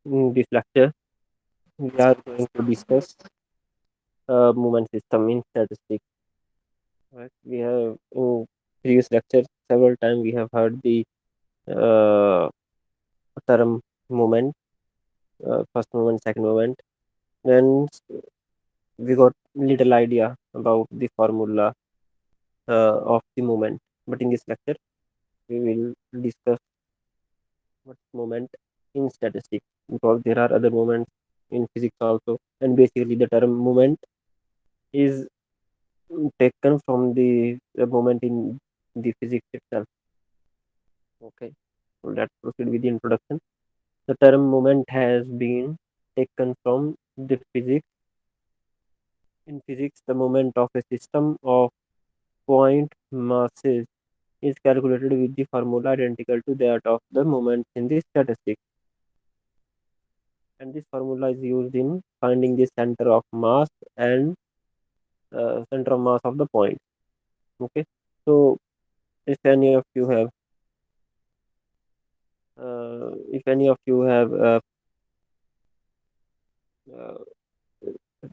In this lecture, we are going to discuss movement system in statistics. Right? We have in previous lectures several times we have heard the uh, term movement, first movement, second movement. Then we got little idea about the formula of the movement. But in this lecture, we will discuss what moment in statistics because there are other moments in physics also, and basically the term moment is taken from the moment in the physics itself. Okay, so let's proceed with the introduction. The term moment has been taken from the physics. In physics, the moment of a system of point masses is calculated with the formula identical to that of the moment in the statistics. And this formula is used in finding the center of mass and center of mass of the point. Okay, so if any of you have uh,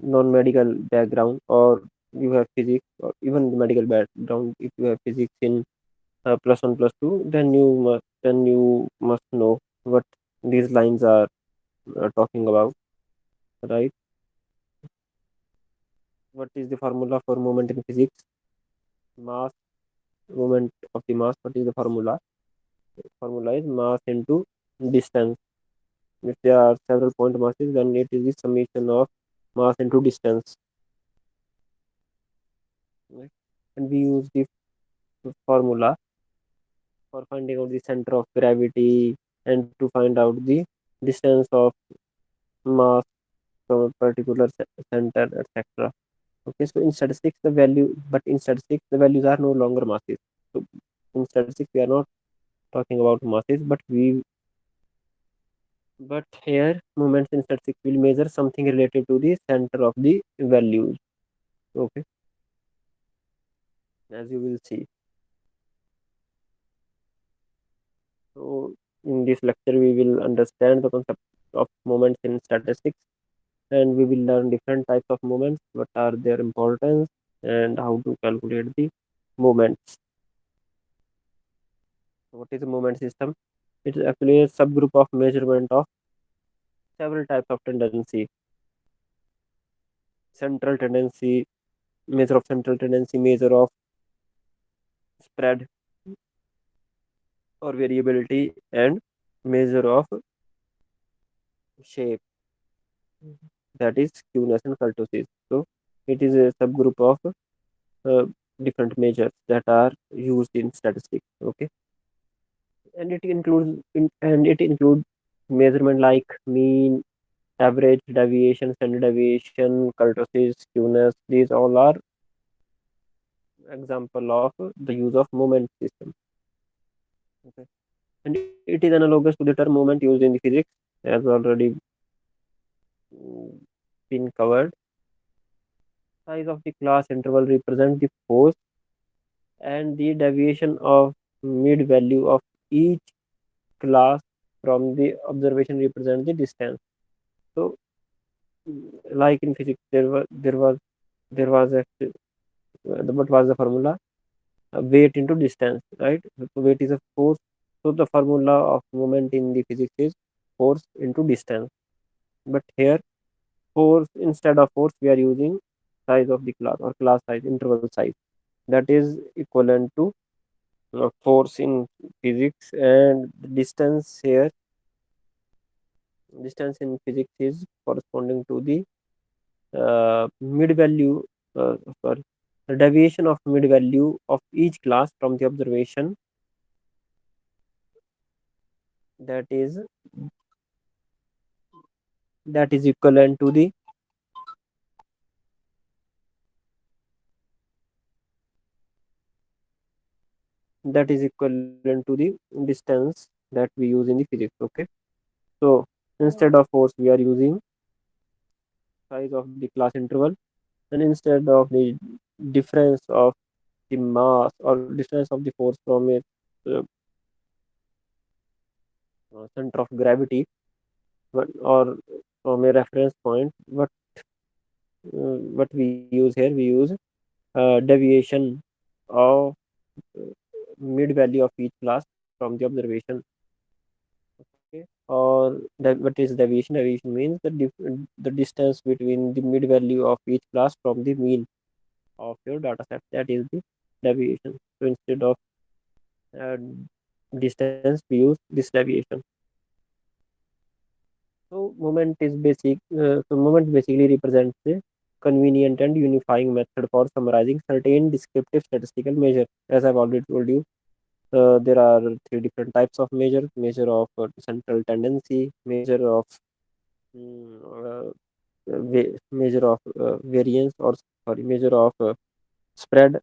non-medical background, or you have physics or even medical background, if you have physics in plus one plus two, then you must know what these lines are talking about, right? What is the formula for moment in physics? Mass, moment of the mass. What is the formula? Formula is mass into distance. If there are several point masses, then it is the summation of mass into distance, right? And we use the formula for finding out the center of gravity and to find out the distance of mass from a particular center, etc. Okay, so in statistics, the values are no longer masses. So in statistics, we are not talking about masses, but here moments in statistics will measure something related to the center of the values. Okay, as you will see. So in this lecture, we will understand the concept of moments in statistics, and we will learn different types of moments, what are their importance, and how to calculate the moments. What is a moment system? It is actually a subgroup of measurement of several types of tendency. Central tendency, measure of central tendency, measure of spread or variability, and measure of shape, that is skewness and kurtosis. So it is a subgroup of uh, different measures that are used in statistics. Okay, and it includes measurement like mean, average deviation, standard deviation, kurtosis, skewness. These all are example of the use of moment system. Okay, and it is analogous to the term moment used in the physics, as already mm, been covered. Size of the class interval represent the force, and the deviation of mid value of each class from the observation represent the distance. So, like in physics, there was what was the formula? Weight into distance, right? So weight is a force. So the formula of moment in the physics is force into distance. But here, force instead of force, we are using size of the class or class size, interval size. That is equivalent to force in physics, and the distance in physics is corresponding to the mid value, sorry, the deviation of mid value of each class from the observation, that is equivalent to the distance that we use in the physics. Okay, so instead of force, we are using size of the class interval, and instead of the difference of the mass or difference of the force from its center of gravity, or from a reference point. What we use here, we use deviation of mid value of each class from the observation. Okay, or what is deviation? Deviation means the distance between the mid value of each class from the mean of your data set. That is the deviation. So instead of uh, distance, we use this deviation. So moment is basic. So moment basically represents a convenient and unifying method for summarizing certain descriptive statistical measures. As I've already told you, there are three different types of measure: measure of central tendency, measure of measure of variance, or sorry, measure of spread,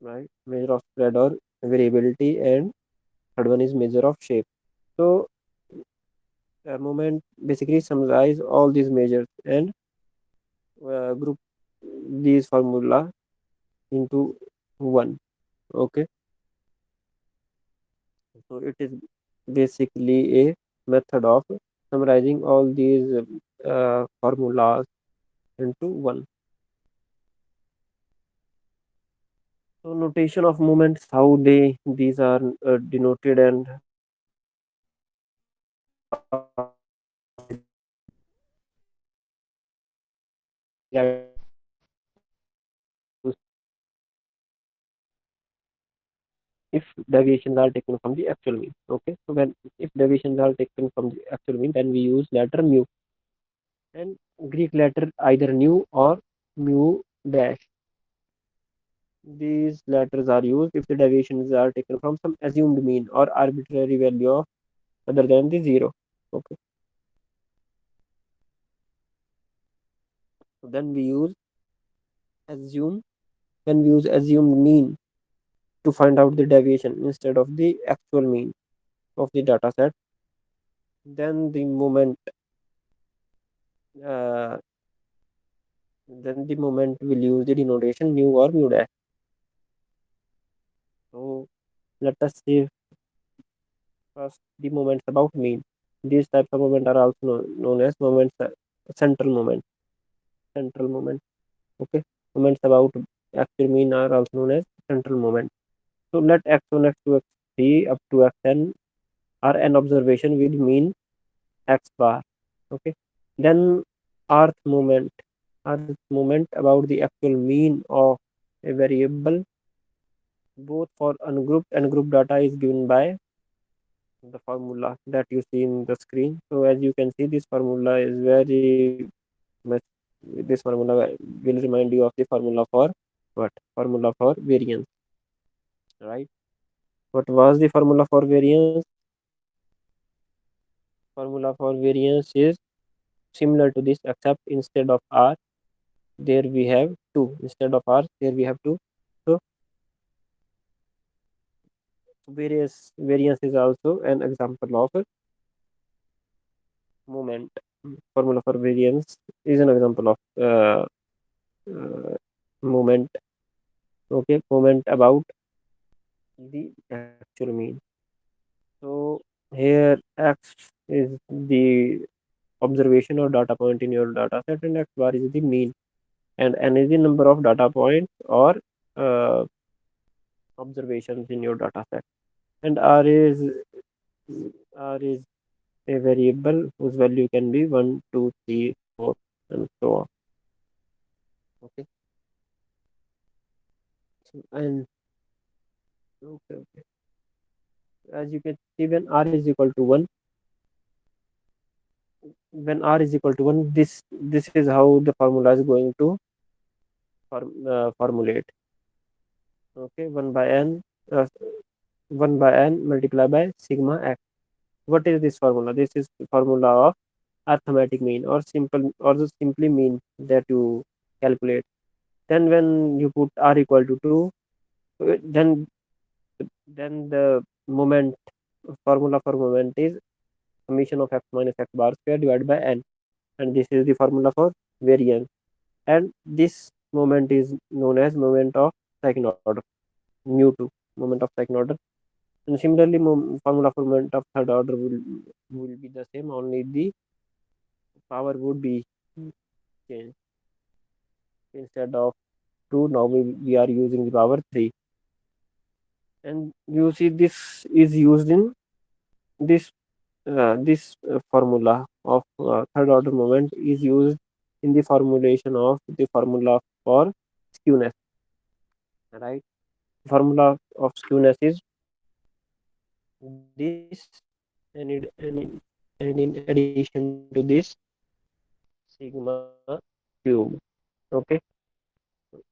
right? Measure of spread or variability, and third one is measure of shape. So moment basically summarize all these measures and group these formula into one. Okay, so it is basically a method of summarizing all these formulas into one. So notation of moments, how these are denoted, and if deviations are taken from the actual mean. Okay, so when if deviations are taken from the actual mean, then we use letter mu, and Greek letter either nu or mu dash. These letters are used if the deviations are taken from some assumed mean or arbitrary value of other than the zero. Okay, so then we use assume when we use assumed mean to find out the deviation instead of the actual mean of the data set. Then the moment uh, then the moment will use the denotation mu or mu dash. So let us see first the moments about mean. These types of moment are also known as moments, central moment. Central moment. Okay, moments about actual mean are also known as central moment. So let x1, x2, x3 up to xn are an observation with mean x bar. Okay, then rth moment. Rth moment about the actual mean of a variable both for ungrouped and grouped data is given by the formula that you see in the screen. So as you can see, this formula is very much, this formula will remind you of the formula for what? Formula for variance, right? What was the formula for variance? Formula for variance is similar to this, except instead of r, there we have 2. Instead of r, there we have 2. So variance is also an example of a moment. Formula for variance is an example of uh, moment. Okay, moment about the actual mean. So here x is the observation or data point in your data set, and x bar is the mean, and n is the number of data points or uh, observations in your data set, and r is a variable whose value can be 1, 2, 3, 4, and so on. Okay, and okay, okay. As you can see, when r is equal to 1, this is how the formula is going to formulate. Okay, 1 by n, uh, 1 by n multiplied by sigma x. What is this formula? This is the formula of arithmetic mean, or the simply mean that you calculate. Then when you put r equal to 2, then the moment formula for moment is summation of x minus x bar square divided by n, and this is the formula for variance, and this moment is known as moment of second order, mu2, moment of second order. And similarly, formula for moment of third order will be the same, only the power would be changed. Instead of 2, now we are using the power 3. And you see this is used in this formula of third order moment is used in the formulation of the formula for skewness, right? Formula of skewness is this, and in addition to this, sigma cube. Okay,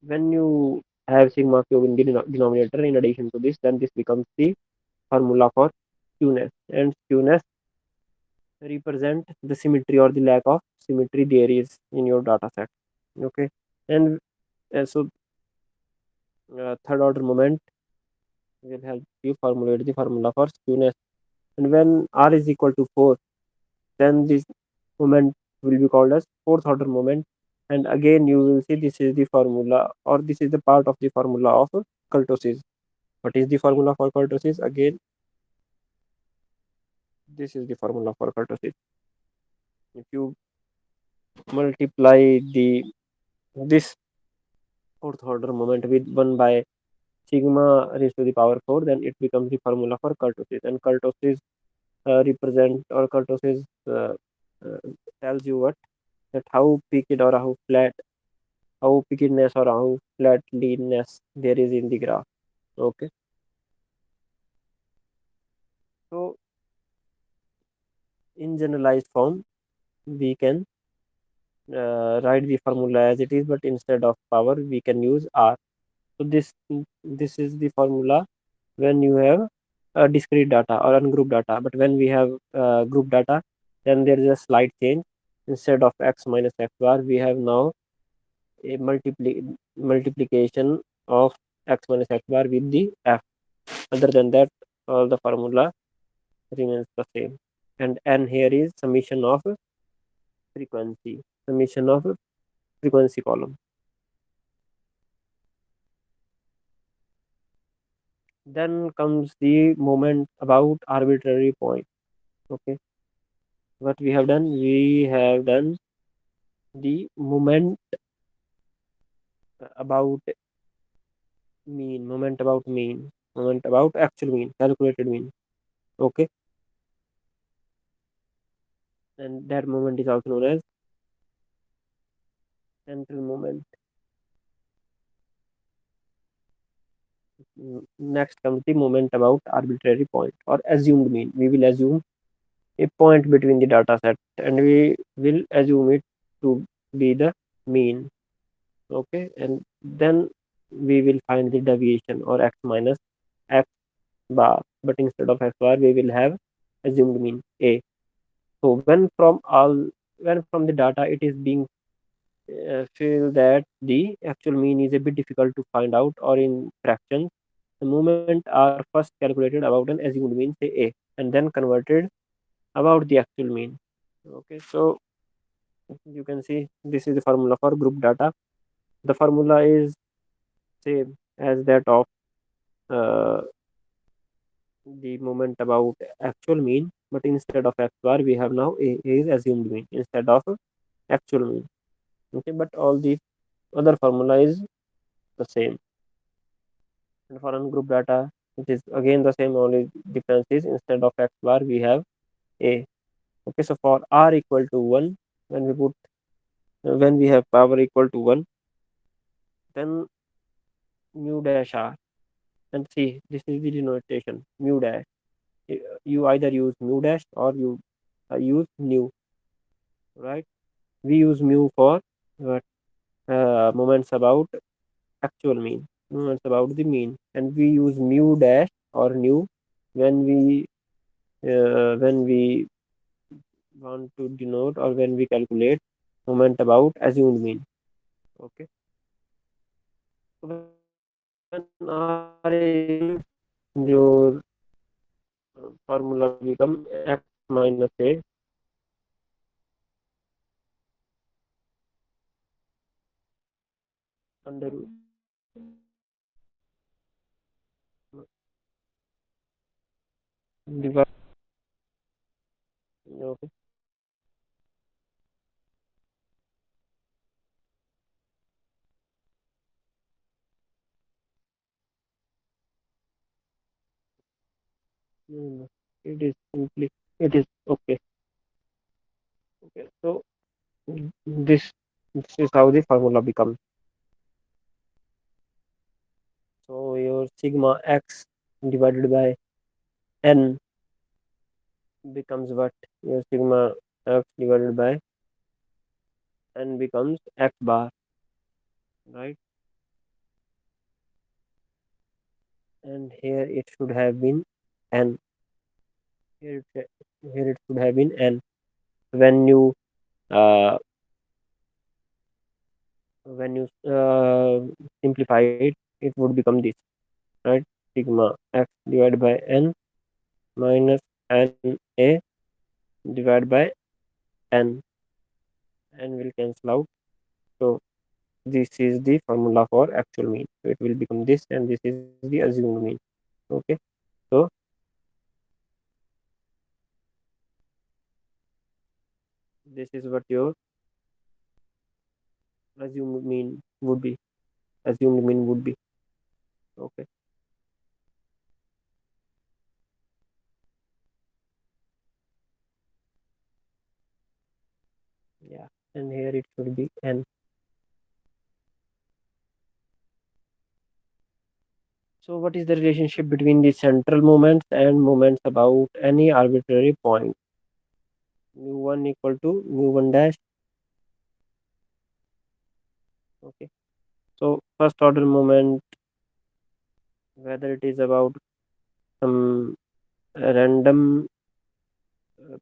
when you have sigma cube in the denominator in addition to this, then this becomes the formula for skewness. And skewness represent the symmetry or the lack of symmetry there is in your data set. Okay, and so third order moment will help you formulate the formula for skewness. And when r is equal to 4, then this moment will be called as fourth order moment. And again you will see this is the formula, or this is the part of the formula of kurtosis. What is the formula for kurtosis? Again, this is the formula for kurtosis. If you multiply the this fourth order moment with 1 by sigma raised to the power 4, then it becomes the formula for kurtosis. And kurtosis represent, or kurtosis uh, tells you what, that how peaked or how flat, how pickedness or how flatliness there is in the graph. Okay, so in generalized form we can write the formula as it is, but instead of power we can use r. So this is the formula when you have discrete data or ungrouped data. But when we have group data, then there is a slight change. Instead of x minus x bar, we have now a multiplication of x minus x bar with the f. Other than that, all the formula remains the same. And n here is summation of frequency column. Then comes the moment about arbitrary point. Okay, what we have done the moment about moment about actual mean, calculated mean. Okay, and that moment is also known as central moment. Next comes the moment about arbitrary point or assumed mean. We will assume a point between the data set, and we will assume it to be the mean. Okay, and then we will find the deviation or x minus x bar, but instead of x bar we will have assumed mean a. So when from the data it is being feel that the actual mean is a bit difficult to find out, or in fractions, the moment are first calculated about an assumed mean, say a, and then converted about the actual mean. Okay, so you can see this is the formula for group data. The formula is same as that of uh, the moment about actual mean, but instead of x bar we have now a is assumed mean instead of actual mean. Okay, but all the other formula is the same. And for ungroup data, it is again the same, only difference is instead of x bar we have a. Okay, so for r equal to 1, when we put when we have power equal to 1, then mu dash r, and see this is the denotation mu dash. You either use mu dash or you use nu, right? We use mu for uh, moments about actual mean, moments about the mean, and we use mu dash or nu when we want to denote, or when we calculate moment about assumed mean. Okay, so when r is equal, your formula become x minus a under divide. Okay. No, no. It is simply, it is okay. Okay. So this this is how the formula becomes. So your sigma x divided by n becomes what? Your sigma x divided by n becomes x bar, right? And here it should have been n. Here it should have been n. When you uh, when you simplify it, it would become this, right? Sigma x divided by n minus n a divided by n. N will cancel out. So this is the formula for actual mean. So it will become this, and this is the assumed mean. Okay. So this is what your assumed mean would be. Assumed mean would be. Okay. Yeah. And here it should be n. So what is the relationship between the central moments and moments about any arbitrary point? Mu1 equal to mu1 dash. Okay. So first order moment, whether it is about some random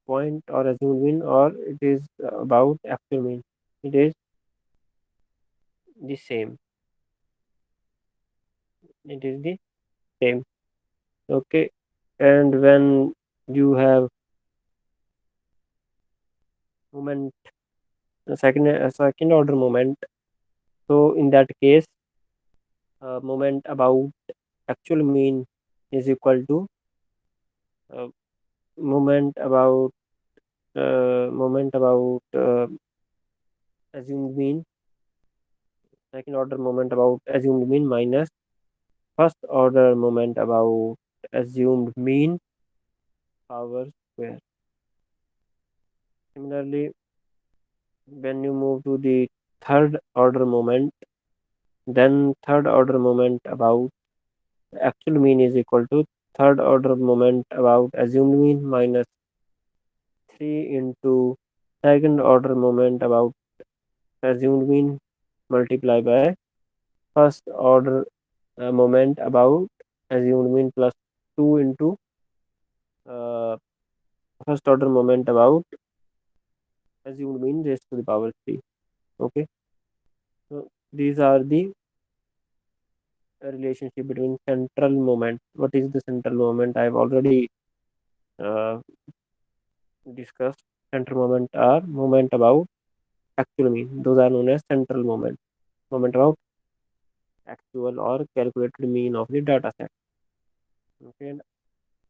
point or assumed mean, or it is about actual mean, it is the same. It is the same. Okay. And when you have moment, a second order moment, so in that case, moment about actual mean is equal to uh, moment about assumed mean, second order moment about assumed mean minus first order moment about assumed mean power square. Similarly, when you move to the third order moment, then third order moment about actual mean is equal to third order moment about assumed mean minus 3 into second order moment about assumed mean multiply by first order moment about assumed mean plus 2 into uh, first order moment about assumed mean raised to the power 3. Okay. So these are the relationship between central moment. What is the central moment? I've already uh, discussed. Central moment are moment about actual mean. Those are known as central moment. Moment about actual or calculated mean of the data set. Okay. And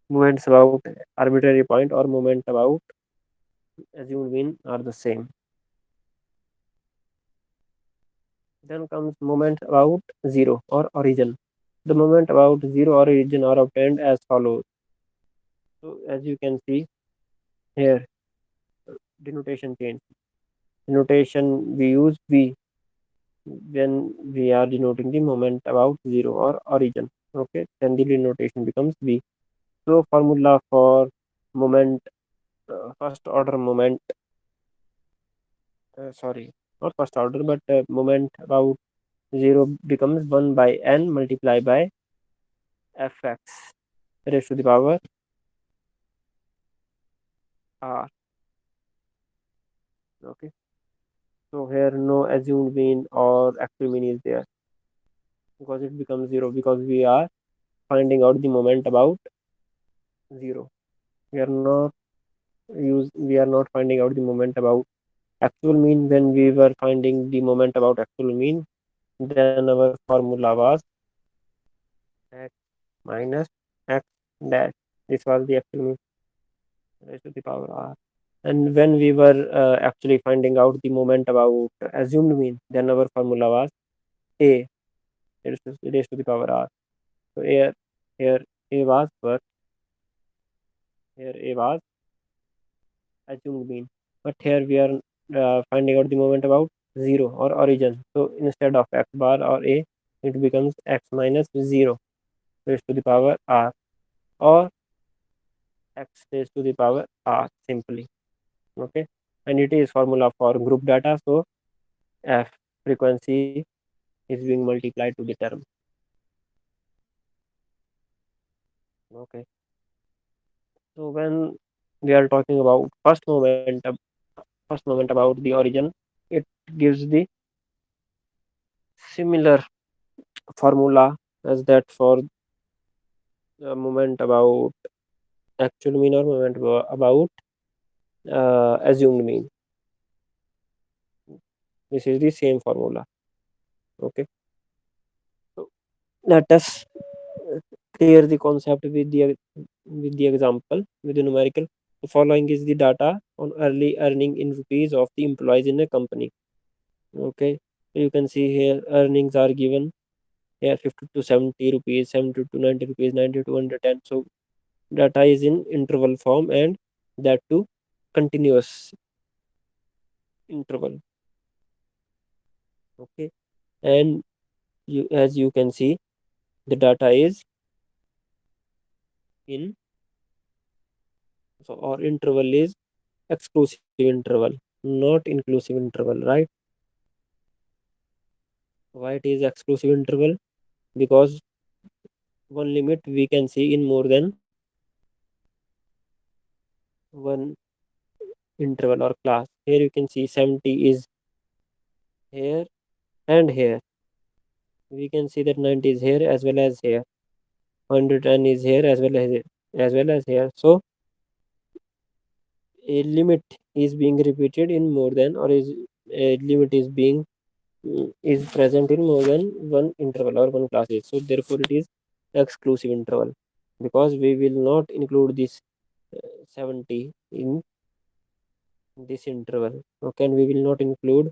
moments about arbitrary point or moment about assumed mean are the same. Then comes moment about zero or origin. The moment about zero or origin are obtained as follows. So as you can see here, denotation change. Denotation we use v when we are denoting the moment about zero or origin. Okay, then the denotation becomes v. So formula for moment, first order moment, sorry, not first order, but moment about zero becomes 1 by n multiplied by fx raised to the power r. Okay, so here no assumed mean or actual mean is there because it becomes zero because we are finding out the moment about zero. We are not we are not finding out the moment about actual mean. When we were finding the moment about actual mean, then our formula was x minus x dash. This was the actual mean, raised to the power r. And when we were actually finding out the moment about assumed mean, then our formula was a raised to the power r. So here a was what? Here a was assumed mean. But here we are finding out the moment about 0 or origin. So instead of x bar or a, it becomes x minus 0 raised to the power r, or x raised to the power r simply. Okay, and it is formula for group data. So f frequency is being multiplied to the term. Okay, so when we are talking about first moment about the origin, it gives the similar formula as that for the moment about actual mean or moment about assumed mean. This is the same formula. Okay, so let us clear the concept with the example with the numerical. The following is the data on early earning in rupees of the employees in a company. Okay, so you can see here earnings are given here 50 to 70 rupees, 70 to 90 rupees, 90 to 110. So data is in interval form, and that too continuous interval. Okay, and you, as you can see, the data is in, so our interval is exclusive interval, not inclusive interval, right? Why it is exclusive interval? Because one limit we can see in more than one interval or class. Here you can see 70 is here and here. We can see that 90 is here as well as here. 110 is here as well as here. So a limit is being repeated in more than, or is a limit is being is present in more than one interval or one classes. So therefore it is exclusive interval, because we will not include this 70 in this interval. Okay, and we will not include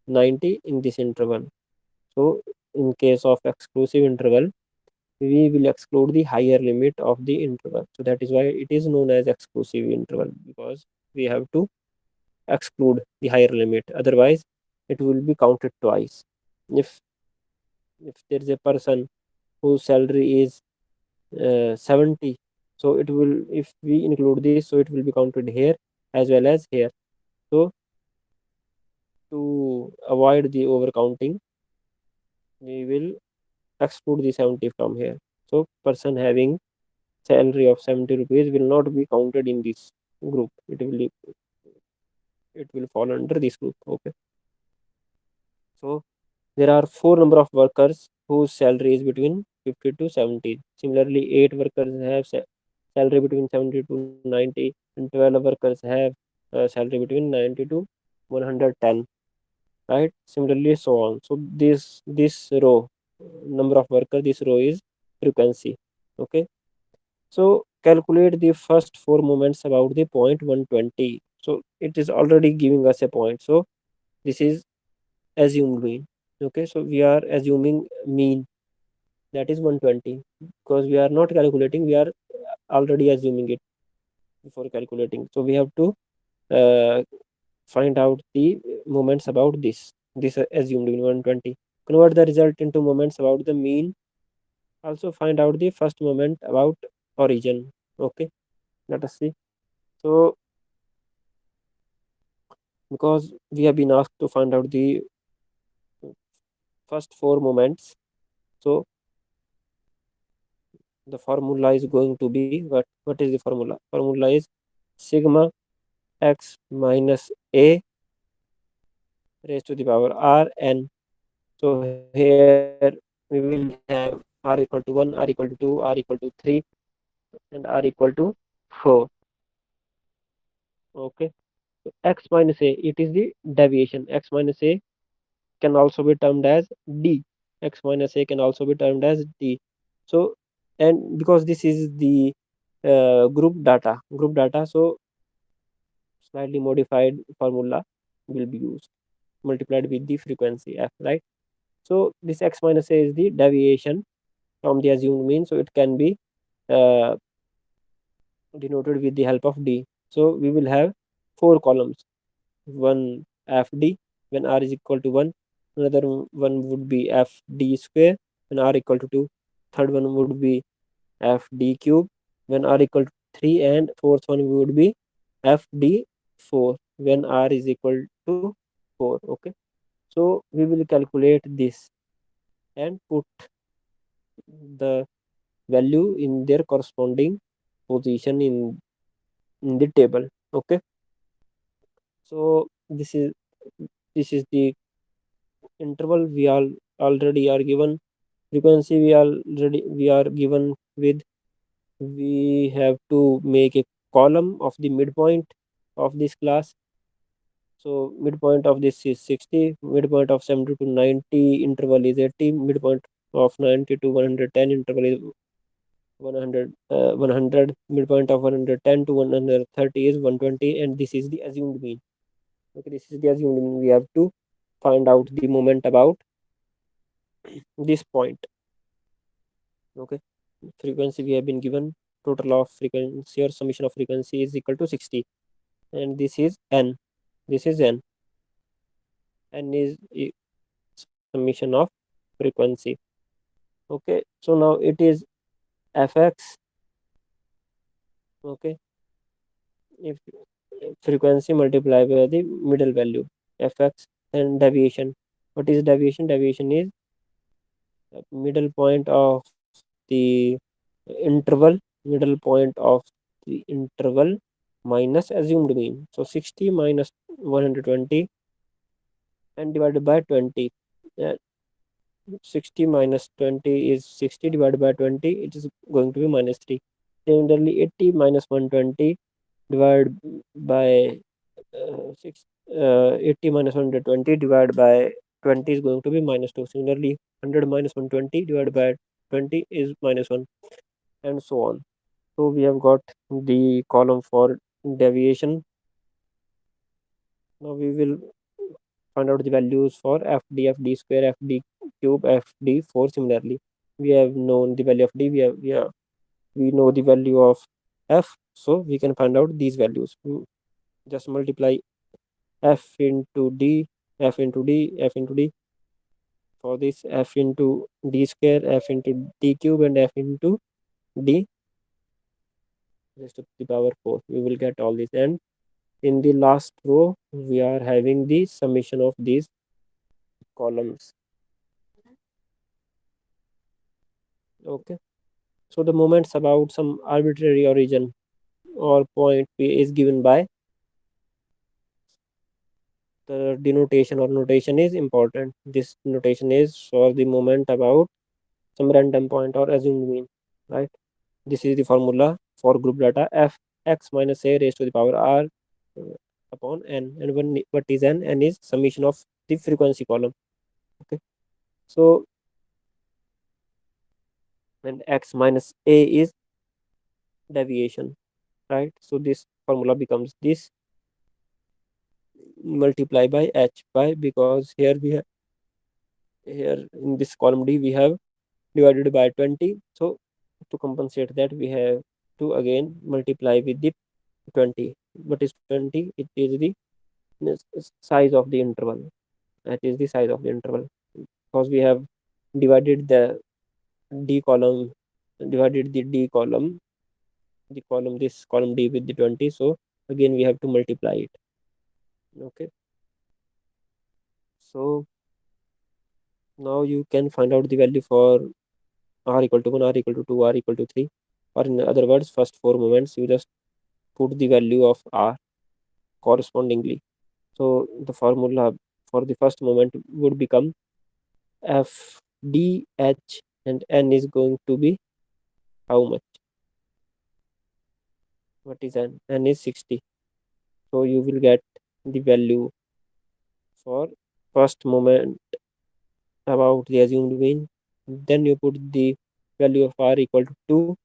90 in this interval. So in case of exclusive interval, we will exclude the higher limit of the interval. So that is why it is known as exclusive interval, because we have to exclude the higher limit. Otherwise, it will be counted twice. If there is a person whose salary is 70, so it will, if we include this, so it will be counted here as well as here. So to avoid the overcounting, we will exclude the 70 from here. So person having salary of 70 rupees will not be counted in this group. It will fall under this group. Okay, so there are four number of workers whose salary is between 50 to 70. Similarly, 8 workers have salary between 70 to 90, and 12 workers have salary between 90 to 110. Right? Similarly, so on. So this row, number of workers, this row is frequency. Okay. So calculate the first four moments about the point 120. So it is already giving us a point. So this is assumed mean. Okay, so we are assuming mean, that is 120, because we are not calculating, we are already assuming it before calculating. So we have to uh, find out the moments about this assumed mean 120. Convert the result into moments about the mean. Also find out the first moment about origin. Okay, let us see. So because we have been asked to find out the first four moments, so the formula is going to be what is the formula is sigma x minus a raised to the power r n. So here we will have r equal to 1, r equal to 2, r equal to 3, and r equal to 4. Okay, so x minus a, it is the deviation. X minus a can also be termed as d. X minus a can also be termed as d. So, and because this is the group data. So slightly modified formula will be used, multiplied with the frequency f, right? So this x minus a is the deviation from the assumed mean, so it can be uh, denoted with the help of d. So we will have four columns, one fd when r is equal to 1, another one would be fd square when r equal to 2, third one would be fd cube when r equal to 3, and fourth one would be fd 4 when r is equal to 4. Okay, so we will calculate this and put the value in their corresponding position in the table. Okay, so this is the interval we all already are given, frequency we are given with. We have to make a column of the midpoint of this class. So midpoint of this is 60, midpoint of 70 to 90 interval is 80, midpoint of 90 to 110 interval is 100, midpoint of 110 to 130 is 120, and this is the assumed mean. Okay, this is the assumed mean. We have to find out the moment about this point. Okay, frequency we have been given, total of frequency or summation of frequency is equal to 60, and this is n, this is n is summation of frequency. Okay, so now it is fx. Okay, if frequency multiplied by the middle value fx, and deviation. What is deviation? Deviation is middle point of the interval, middle point of the interval minus assumed mean. So 60 minus 120 and divided by 20. Uh, 60 minus 20 is 60 divided by 20. It is going to be minus 3. Similarly, 80 minus 120 divided by 80 minus 120 divided by 20 is going to be minus 2. Similarly, 100 minus 120 divided by 20 is minus 1, and so on. So we have got the column for deviation. Now we will find out the values for fd, fd square, fd cube, fd4. Similarly, we have known the value of d, we know the value of f, so we can find out these values. Just multiply f into d, f into d, f into d. For this, f into d square, f into d cube, and f into d raised to the power 4. We will get all this, and in the last row we are having the summation of these columns. Okay, so the moments about some arbitrary origin or point P is given by the denotation or notation is important. This notation is for the moment about some random point or assumed mean, right? This is the formula for group data f x minus a raised to the power r upon n, and when what is n? N is summation of the frequency column. Okay, so and x minus a is deviation, right? So this formula becomes this multiply by h by, because here we have, here in this column d we have divided by 20. So to compensate that, we have to again multiply with the 20. What is 20? It is the size of the interval. That is the size of the interval, because we have divided the d column, divided the d column, the column, this column d with the 20. So again we have to multiply it. Okay, so now you can find out the value for r equal to 1, r equal to 2, r equal to 3, or in other words, first four moments you just put the value of r correspondingly. So the formula for the first moment would become f d h, and n is going to be how much? What is n? N is 60. So you will get the value for first moment about the assumed mean. Then you put the value of r equal to 2,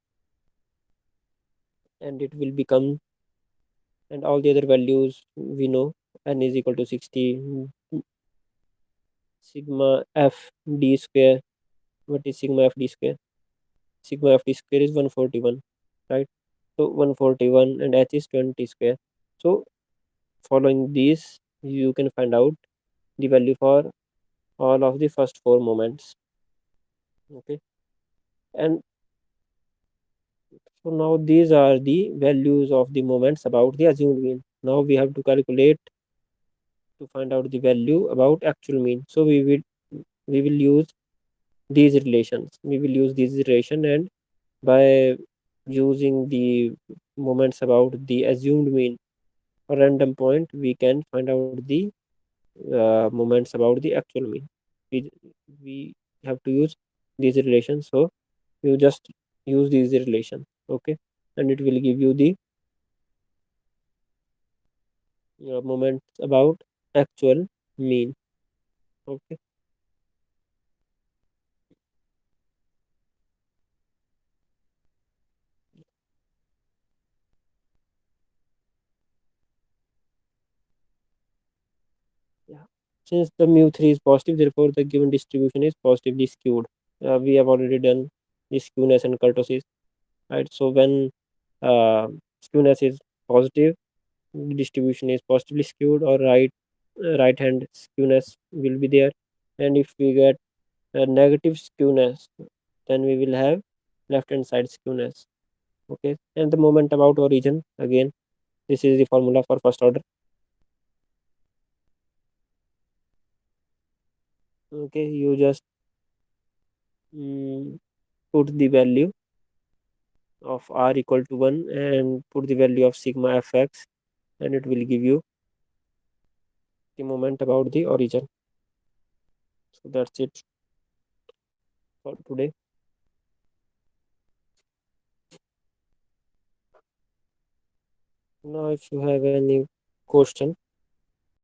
and it will become, and all the other values we know, n is equal to 60, sigma f d square. What is sigma f d square? Sigma f d square is 141, right? So 141 and h is 20 square. So following these, you can find out the value for all of the first four moments. Okay, and so now these are the values of the moments about the assumed mean. Now we have to calculate to find out the value about actual mean. So we will use these relations. We will use these relation, and by using the moments about the assumed mean or random point, we can find out the moments about the actual mean. We have to use these relations. So you just use these relations, okay, and it will give you the moments about actual mean. Okay. Yeah. Since the mu3 is positive, therefore the given distribution is positively skewed. We have already done the skewness and kurtosis, right? So when uh, skewness is positive, the distribution is positively skewed, or right hand skewness will be there. And if we get a negative skewness, then we will have left hand side skewness. Okay, and the moment about origin, again, this is the formula for first order. Okay, you just mm, put the value of r equal to 1 and put the value of sigma fx, and it will give you the moment about the origin. So that's it for today. Now if you have any question,